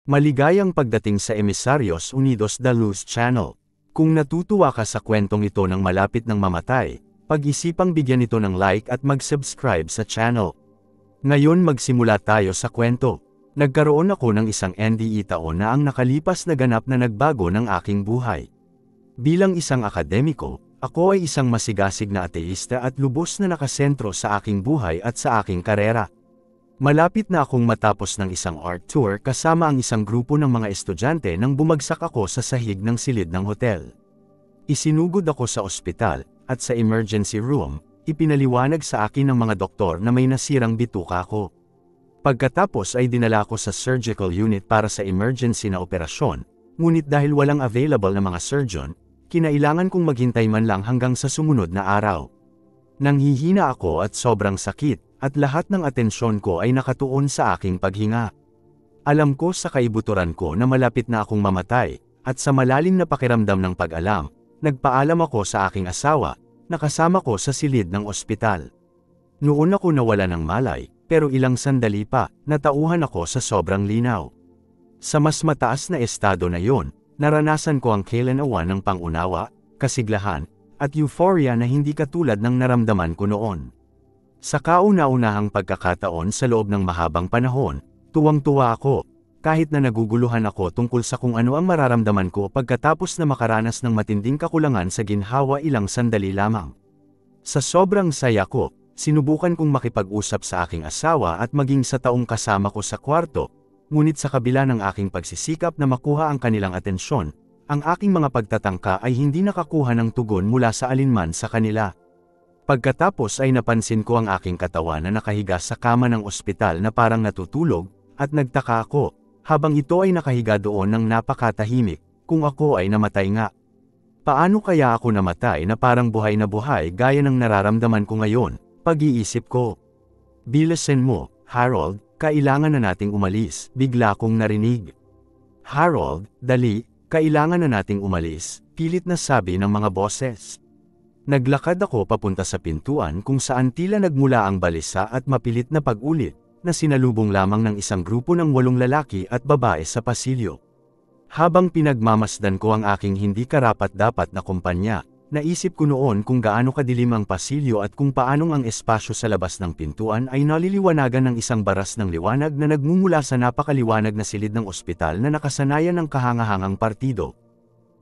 Maligayang pagdating sa Emisarios Unidos da Luz Channel. Kung natutuwa ka sa kwentong ito ng malapit ng mamatay, pag-isipang bigyan ito ng like at mag-subscribe sa channel. Ngayon magsimula tayo sa kwento. Nagkaroon ako ng isang NDE taon na ang nakalipas na ganap na nagbago ng aking buhay. Bilang isang akademiko, ako ay isang masigasig na ateista at lubos na nakasentro sa aking buhay at sa aking karera. Malapit na akong matapos ng isang art tour kasama ang isang grupo ng mga estudyante nang bumagsak ako sa sahig ng silid ng hotel. Isinugod ako sa ospital, at sa emergency room, ipinaliwanag sa akin ng mga doktor na may nasirang bituka ko. Pagkatapos ay dinala ko sa surgical unit para sa emergency na operasyon, ngunit dahil walang available na mga surgeon, kinailangan kong maghintay man lang hanggang sa sumunod na araw. Nanghihina ako at sobrang sakit, at lahat ng atensyon ko ay nakatuon sa aking paghinga. Alam ko sa kaibuturan ko na malapit na akong mamatay, at sa malalim na pakiramdam ng pag-alam, nagpaalam ako sa aking asawa, na kasama ko sa silid ng ospital. Noon ako nawala ng malay, pero ilang sandali pa, natauhan ako sa sobrang linaw. Sa mas mataas na estado na yon, naranasan ko ang kailanawan ng pangunawa, kasiglahan, at euphoria na hindi katulad ng naramdaman ko noon. Sa kauna-unahang pagkakataon sa loob ng mahabang panahon, tuwang-tuwa ako, kahit na naguguluhan ako tungkol sa kung ano ang mararamdaman ko pagkatapos na makaranas ng matinding kakulangan sa ginhawa ilang sandali lamang. Sa sobrang saya ko, sinubukan kong makipag-usap sa aking asawa at maging sa taong kasama ko sa kwarto, ngunit sa kabila ng aking pagsisikap na makuha ang kanilang atensyon, ang aking mga pagtatangka ay hindi nakakuha ng tugon mula sa alinman sa kanila. Pagkatapos ay napansin ko ang aking katawan na nakahiga sa kama ng ospital na parang natutulog, at nagtaka ako, habang ito ay nakahiga doon ng napakatahimik, kung ako ay namatay nga. Paano kaya ako namatay na parang buhay na buhay gaya ng nararamdaman ko ngayon, pag-iisip ko. Bilisan mo, Harold, kailangan na nating umalis, bigla kong narinig. Harold, dali, kailangan na nating umalis, pilit na sabi ng mga boses. Naglakad ako papunta sa pintuan kung saan tila nagmula ang balisa at mapilit na pag-ulit, na sinalubong lamang ng isang grupo ng 8 lalaki at babae sa pasilyo. Habang pinagmamasdan ko ang aking hindi karapat-dapat na kumpanya, naisip ko noon kung gaano kadilim ang pasilyo at kung paanong ang espasyo sa labas ng pintuan ay naliliwanagan ng isang baras ng liwanag na nagmumula sa napakaliwanag na silid ng ospital na nakasanayan ng kahangahangang partido.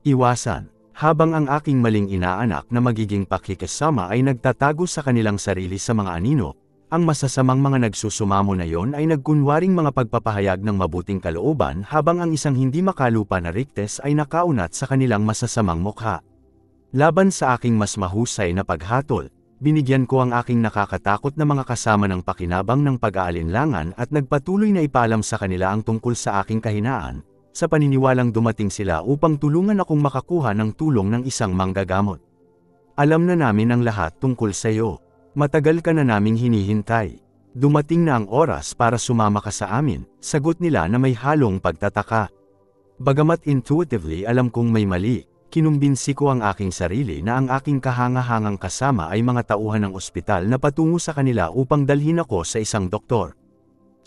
Iwasan. Habang ang aking maling inaanak na magiging pakikisama ay nagtatago sa kanilang sarili sa mga anino, ang masasamang mga nagsusumamo na yon ay nagkunwaring mga pagpapahayag ng mabuting kalooban habang ang isang hindi makalupa na riktes ay nakaunat sa kanilang masasamang mukha. Laban sa aking mas mahusay na paghatol, binigyan ko ang aking nakakatakot na mga kasama ng pakinabang ng pag-aalinlangan at nagpatuloy na ipaalam sa kanila ang tungkol sa aking kahinaan, sa paniniwalang dumating sila upang tulungan akong makakuha ng tulong ng isang manggagamot. Alam na namin ang lahat tungkol sa iyo. Matagal ka na naming hinihintay. Dumating na ang oras para sumama ka sa amin, sagot nila na may halong pagtataka. Bagamat intuitively alam kong may mali, kinumbinsi ko ang aking sarili na ang aking kahangahangang kasama ay mga tauhan ng ospital na patungo sa kanila upang dalhin ako sa isang doktor.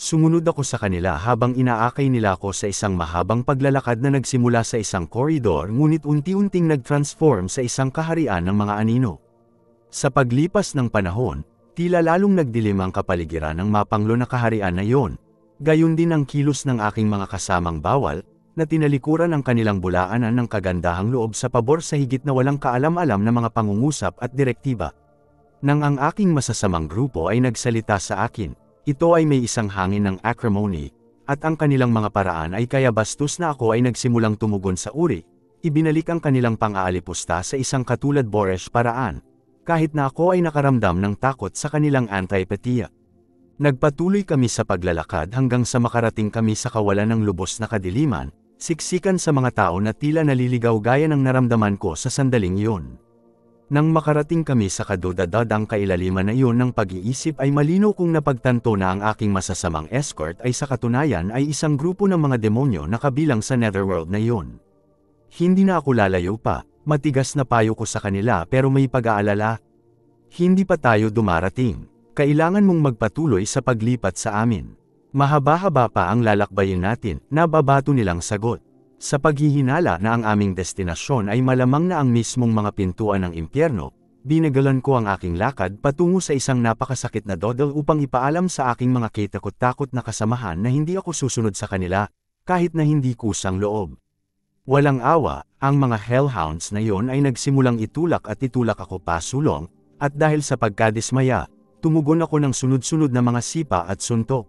Sumunod ako sa kanila habang inaakay nila ako sa isang mahabang paglalakad na nagsimula sa isang koridor ngunit unti-unting nag-transform sa isang kaharian ng mga anino. Sa paglipas ng panahon, tila lalong nagdilim ang kapaligiran ng mapanglo na kaharian na yon. Gayon din ang kilos ng aking mga kasamang bawal, na tinalikuran ang kanilang bulaanan ng kagandahang loob sa pabor sa higit na walang kaalam-alam na mga pangungusap at direktiba. Nang ang aking masasamang grupo ay nagsalita sa akin, ito ay may isang hangin ng acrimony, at ang kanilang mga paraan ay kaya bastos na ako ay nagsimulang tumugon sa uri, ibinalik ang kanilang pang-aalipusta sa isang katulad boorish paraan, kahit na ako ay nakaramdam ng takot sa kanilang antipatiya. Nagpatuloy kami sa paglalakad hanggang sa makarating kami sa kawalan ng lubos na kadiliman, siksikan sa mga tao na tila naliligaw gaya ng naramdaman ko sa sandaling iyon. Nang makarating kami sa kadudadadang kailaliman na iyon ng pag-iisip ay malinaw kong napagtanto na ang aking masasamang escort ay sa katunayan ay isang grupo ng mga demonyo na kabilang sa netherworld na iyon. Hindi na ako lalayo pa, matigas na payo ko sa kanila pero may pag-aalala. Hindi pa tayo dumarating, kailangan mong magpatuloy sa paglipat sa amin. Mahaba-haba pa ang lalakbayin natin, nababato nilang sagot. Sa paghihinala na ang aming destinasyon ay malamang na ang mismong mga pintuan ng impyerno, binagalan ko ang aking lakad patungo sa isang napakasakit na dodol upang ipaalam sa aking mga kitakot-takot na kasamahan na hindi ako susunod sa kanila, kahit na hindi kusang loob. Walang awa, ang mga hellhounds na yon ay nagsimulang itulak ako pasulong, at dahil sa pagkadismaya, tumugon ako ng sunod-sunod na mga sipa at suntok.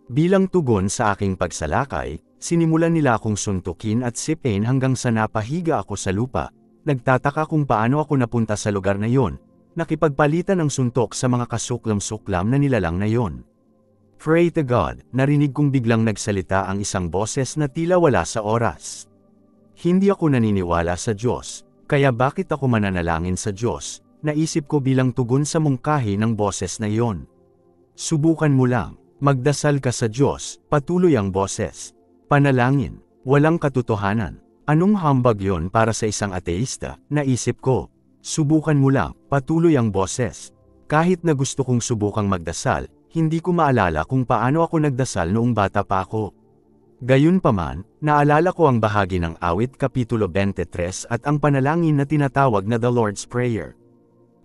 Bilang tugon sa aking pagsalakay, sinimulan nila akong suntukin at sipin hanggang sa napahiga ako sa lupa. Nagtataka kung paano ako napunta sa lugar na yon, nakipagpalitan ng suntok sa mga kasuklam-suklam na nilalang na yon. Pray to God, narinig kong biglang nagsalita ang isang boses na tila wala sa oras. Hindi ako naniniwala sa Diyos, kaya bakit ako mananalangin sa Diyos, naisip ko bilang tugon sa mungkahi ng boses na yon. Subukan mo lang, magdasal ka sa Diyos, patuloy ang boses. Panalangin, walang katotohanan. Anong hambag yon para sa isang ateista, naisip ko. Subukan mo lang, patuloy ang boses. Kahit na gusto kong subukang magdasal, hindi ko maalala kung paano ako nagdasal noong bata pa ako. Gayunpaman, naalala ko ang bahagi ng Awit Kapitulo 23 at ang panalangin na tinatawag na The Lord's Prayer.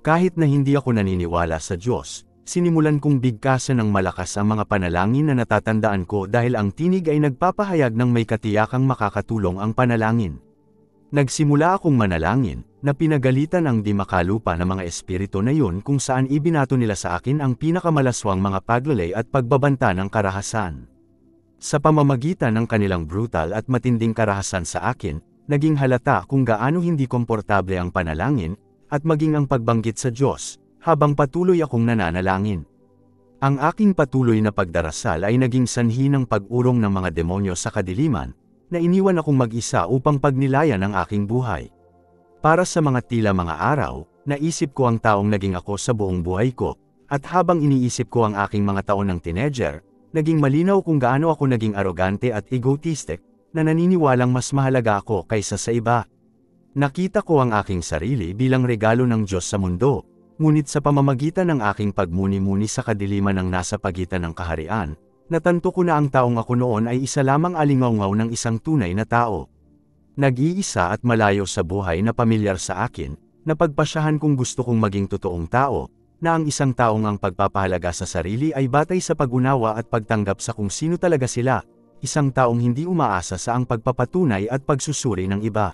Kahit na hindi ako naniniwala sa Diyos, sinimulan kong bigkasan ng malakas ang mga panalangin na natatandaan ko dahil ang tinig ay nagpapahayag ng may katiyakang makakatulong ang panalangin. Nagsimula akong manalangin, na pinagalitan ang di makalupa na mga espiritu na yun kung saan ibinato nila sa akin ang pinakamalaswang mga paglalay at pagbabanta ng karahasan. Sa pamamagitan ng kanilang brutal at matinding karahasan sa akin, naging halata kung gaano hindi komportable ang panalangin, at maging ang pagbanggit sa Diyos, habang patuloy akong nananalangin. Ang aking patuloy na pagdarasal ay naging sanhi ng pag-urong ng mga demonyo sa kadiliman, na iniwan akong mag-isa upang pagnilayan ang aking buhay. Para sa mga tila mga araw, naisip ko ang taong naging ako sa buong buhay ko, at habang iniisip ko ang aking mga taon ng teenager, naging malinaw kung gaano ako naging arogante at egotistic, na naniniwalang mas mahalaga ako kaysa sa iba. Nakita ko ang aking sarili bilang regalo ng Diyos sa mundo, ngunit sa pamamagitan ng aking pagmuni-muni sa kadiliman ng nasa pagitan ng kaharian, natanto ko na ang taong ako noon ay isa lamang alingaungaw ng isang tunay na tao. Nag-iisa at malayo sa buhay na pamilyar sa akin, napagpasyahan kong gusto kong maging totoong tao, na ang isang taong ang pagpapahalaga sa sarili ay batay sa pag-unawa at pagtanggap sa kung sino talaga sila, isang taong hindi umaasa sa ang pagpapatunay at pagsusuri ng iba.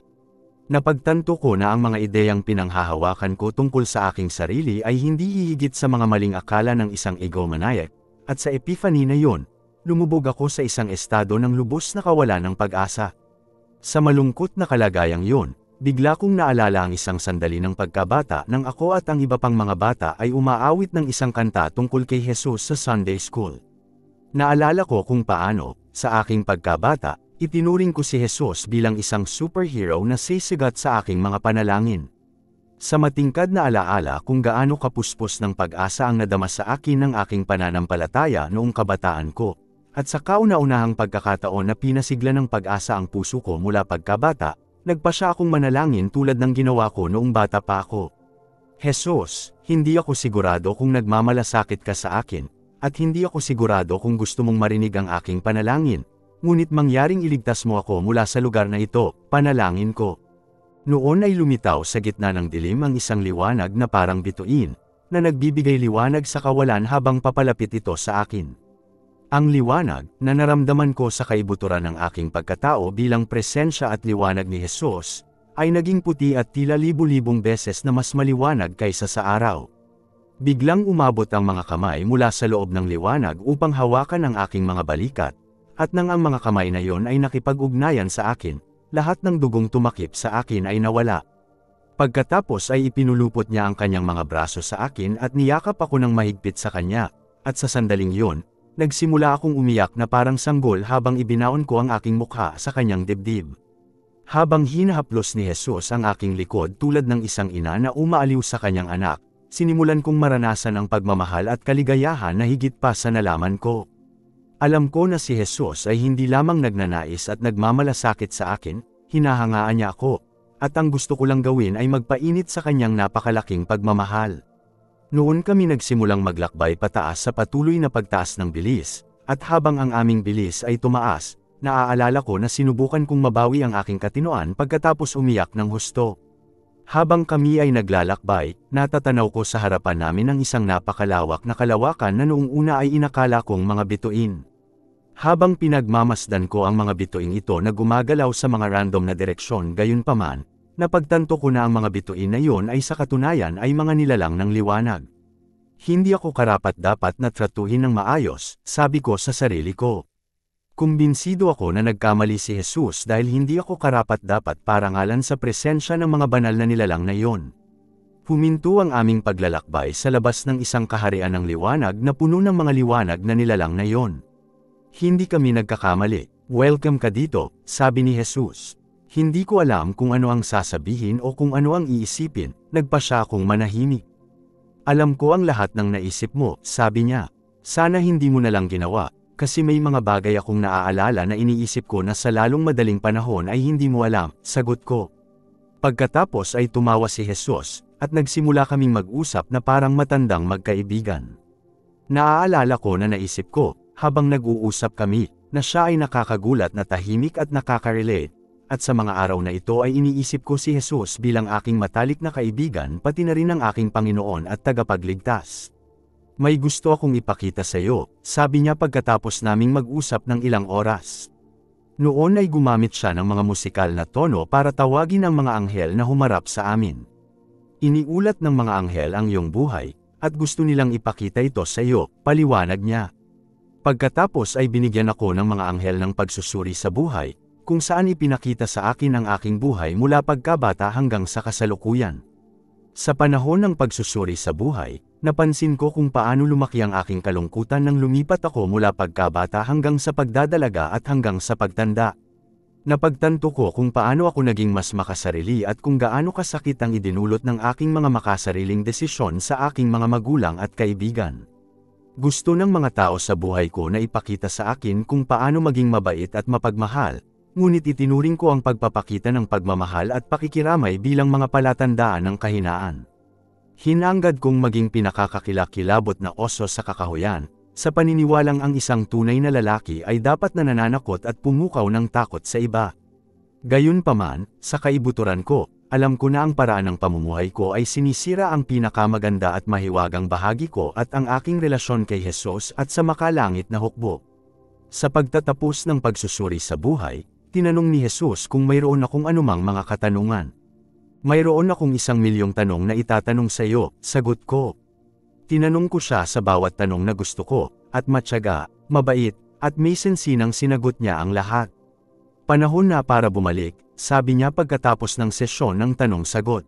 Napagtanto ko na ang mga ideyang pinanghahawakan ko tungkol sa aking sarili ay hindi hihigit sa mga maling akala ng isang egomaniac, at sa epiphany na yon, lumubog ako sa isang estado ng lubos na kawalan ng pag-asa. Sa malungkot na kalagayang yon, bigla kong naalala ang isang sandali ng pagkabata nang ako at ang iba pang mga bata ay umaawit ng isang kanta tungkol kay Jesus sa Sunday School. Naalala ko kung paano, sa aking pagkabata, itinuring ko si Jesus bilang isang superhero na sisigat sa aking mga panalangin. Sa matingkad na alaala kung gaano kapuspos ng pag-asa ang nadama sa akin ng aking pananampalataya noong kabataan ko, at sa kauna-unahang pagkakataon na pinasigla ng pag-asa ang puso ko mula pagkabata, nagpasya akong manalangin tulad ng ginawa ko noong bata pa ako. Jesus, hindi ako sigurado kung nagmamalasakit ka sa akin, at hindi ako sigurado kung gusto mong marinig ang aking panalangin. Ngunit mangyaring iligtas mo ako mula sa lugar na ito, panalangin ko. Noon ay lumitaw sa gitna ng dilim ang isang liwanag na parang bituin, na nagbibigay liwanag sa kawalan habang papalapit ito sa akin. Ang liwanag, na naramdaman ko sa kaibuturan ng aking pagkatao bilang presensya at liwanag ni Jesus, ay naging puti at tila libu-libong beses na mas maliwanag kaysa sa araw. Biglang umabot ang mga kamay mula sa loob ng liwanag upang hawakan ang aking mga balikat, at nang ang mga kamay na yon ay nakipag-ugnayan sa akin, lahat ng dugong tumakip sa akin ay nawala. Pagkatapos ay ipinulupot niya ang kanyang mga braso sa akin at niyakap ako ng mahigpit sa kanya, at sa sandaling yon, nagsimula akong umiyak na parang sanggol habang ibinaon ko ang aking mukha sa kanyang dibdib. Habang hinahaplos ni Jesus ang aking likod tulad ng isang ina na umaaliw sa kanyang anak, sinimulan kong maranasan ang pagmamahal at kaligayahan na higit pa sa nalaman ko. Alam ko na si Jesus ay hindi lamang nagnanais at nagmamalasakit sa akin, hinahangaan niya ako, at ang gusto ko lang gawin ay magpainit sa kanyang napakalaking pagmamahal. Noon kami nagsimulang maglakbay pataas sa patuloy na pagtaas ng bilis, At habang ang aming bilis ay tumaas, naaalala ko na sinubukan kong mabawi ang aking katinoan pagkatapos umiyak ng husto. Habang kami ay naglalakbay, natatanaw ko sa harapan namin ang isang napakalawak na kalawakan na noong una ay inakala kong mga bituin. Habang pinagmamasdan ko ang mga bituing ito na gumagalaw sa mga random na direksyon gayunpaman, napagtanto ko na ang mga bituin na iyon ay sa katunayan ay mga nilalang ng liwanag. Hindi ako karapat-dapat na tratuhin ng maayos, sabi ko sa sarili ko. Kumbinsido ako na nagkamali si Jesus dahil hindi ako karapat-dapat parangalan sa presensya ng mga banal na nilalang na iyon. Huminto ang aming paglalakbay sa labas ng isang kaharian ng liwanag na puno ng mga liwanag na nilalang na iyon. Hindi kami nagkakamali. Welcome ka dito, sabi ni Jesus. Hindi ko alam kung ano ang sasabihin o kung ano ang iisipin, nagpa siya akong manahimik. Alam ko ang lahat ng naisip mo, sabi niya. Sana hindi mo na lang ginawa, kasi may mga bagay akong naaalala na iniisip ko na sa lalong madaling panahon ay hindi mo alam, sagot ko. Pagkatapos ay tumawa si Jesus, at nagsimula kaming mag-usap na parang matandang magkaibigan. Naaalala ko na naisip ko, habang nag-uusap kami, na siya ay nakakagulat na tahimik at nakaka-relate, at sa mga araw na ito ay iniisip ko si Jesus bilang aking matalik na kaibigan pati na rin ang aking Panginoon at tagapagligtas. May gusto akong ipakita sa iyo, sabi niya pagkatapos naming mag-usap ng ilang oras. Noon ay gumamit siya ng mga musikal na tono para tawagin ang mga anghel na humarap sa amin. Iniulat ng mga anghel ang iyong buhay, at gusto nilang ipakita ito sa iyo, paliwanag niya. Pagkatapos ay binigyan ako ng mga anghel ng pagsusuri sa buhay, kung saan ipinakita sa akin ang aking buhay mula pagkabata hanggang sa kasalukuyan. Sa panahon ng pagsusuri sa buhay, napansin ko kung paano lumaki ang aking kalungkutan nang lumipat ako mula pagkabata hanggang sa pagdadalaga at hanggang sa pagtanda. Napagtanto ko kung paano ako naging mas makasarili at kung gaano kasakit ang idinulot ng aking mga makasariling desisyon sa aking mga magulang at kaibigan. Gusto ng mga tao sa buhay ko na ipakita sa akin kung paano maging mabait at mapagmahal, ngunit itinuring ko ang pagpapakita ng pagmamahal at pakikiramay bilang mga palatandaan ng kahinaan. Hinangad kong maging pinakakakilakilabot na oso sa kakahuyan, sa paniniwalang ang isang tunay na lalaki ay dapat na nananakot at pumukaw ng takot sa iba. Gayunpaman, sa kaibuturan ko, alam ko na ang paraan ng pamumuhay ko ay sinisira ang pinakamaganda at mahiwagang bahagi ko at ang aking relasyon kay Jesus at sa makalangit na hukbo. Sa pagtatapos ng pagsusuri sa buhay, tinanong ni Jesus kung mayroon akong anumang mga katanungan. Mayroon akong 1,000,000 tanong na itatanong sa iyo, sagot ko. Tinanong ko siya sa bawat tanong na gusto ko, at matyaga, mabait, at may sensinang sinagot niya ang lahat. Panahon na para bumalik, sabi niya pagkatapos ng sesyon ng tanong-sagot.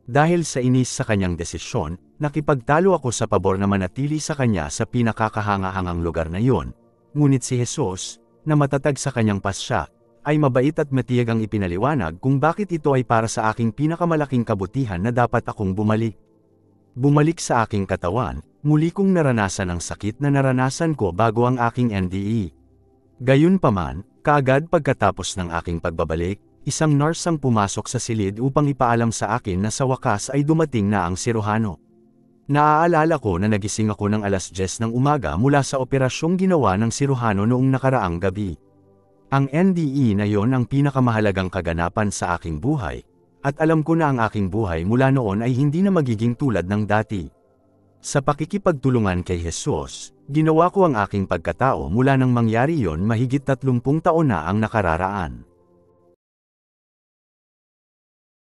Dahil sa inis sa kanyang desisyon, nakipagtalo ako sa pabor na manatili sa kanya sa pinakakahangahangang lugar na iyon. Ngunit si Jesus, na matatag sa kanyang pasya, ay mabait at matiyag ang ipinaliwanag kung bakit ito ay para sa aking pinakamalaking kabutihan na dapat akong bumalik. Bumalik sa aking katawan, muli kong naranasan ang sakit na naranasan ko bago ang aking NDE. Gayunpaman, kaagad pagkatapos ng aking pagbabalik, isang nurse ang pumasok sa silid upang ipaalam sa akin na sa wakas ay dumating na ang siruhano. Naaalala ko na nagising ako ng 10:00 ng umaga mula sa operasyong ginawa ng siruhano noong nakaraang gabi. Ang NDE na yon ang pinakamahalagang kaganapan sa aking buhay, at alam ko na ang aking buhay mula noon ay hindi na magiging tulad ng dati. Sa pakikipagtulungan kay Jesus, ginawa ko ang aking pagkatao mula nang mangyari yon mahigit 30 taon na ang nakararaan.